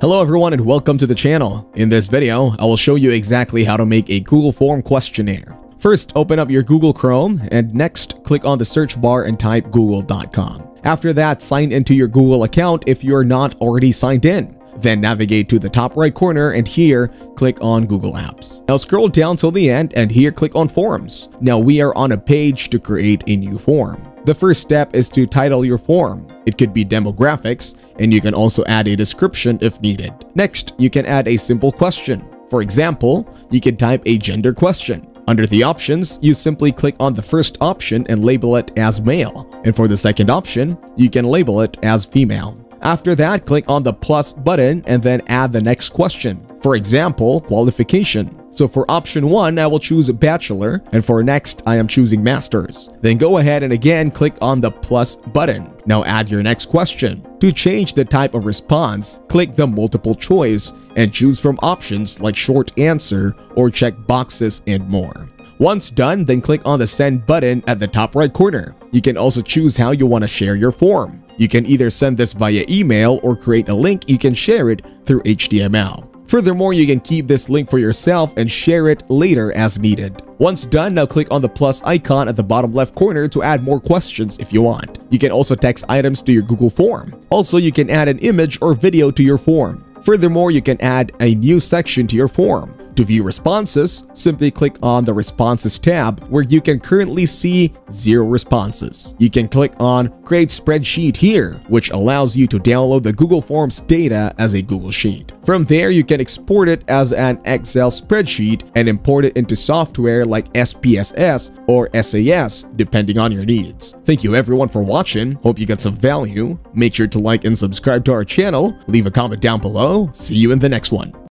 Hello everyone and welcome to the channel. In this video, I will show you exactly how to make a Google form questionnaire. First, open up your Google Chrome and next click on the search bar and type google.com. After that, sign into your Google account if you are not already signed in. Then navigate to the top right corner and here, click on Google Apps. Now scroll down till the end and here click on Forms. Now we are on a page to create a new form. The first step is to title your form. It could be demographics, and you can also add a description if needed. Next, you can add a simple question. For example, you can type a gender question. Under the options, you simply click on the first option and label it as male. And for the second option, you can label it as female. After that, click on the plus button and then add the next question. For example, qualification. So for option 1, I will choose bachelor, and for next, I am choosing master's. Then go ahead and again click on the plus button. Now add your next question. To change the type of response, click the multiple choice and choose from options like short answer or check boxes and more. Once done, then click on the send button at the top right corner. You can also choose how you want to share your form. You can either send this via email or create a link you can share it through HTML. Furthermore, you can keep this link for yourself and share it later as needed. Once done, now click on the plus icon at the bottom left corner to add more questions if you want. You can also text items to your Google form. Also, you can add an image or video to your form. Furthermore, you can add a new section to your form. To view responses, simply click on the Responses tab where you can currently see 0 responses. You can click on Create Spreadsheet here, which allows you to download the Google Forms data as a Google Sheet. From there, you can export it as an Excel spreadsheet and import it into software like SPSS or SAS, depending on your needs. Thank you everyone for watching. Hope you got some value. Make sure to like and subscribe to our channel. Leave a comment down below. See you in the next one.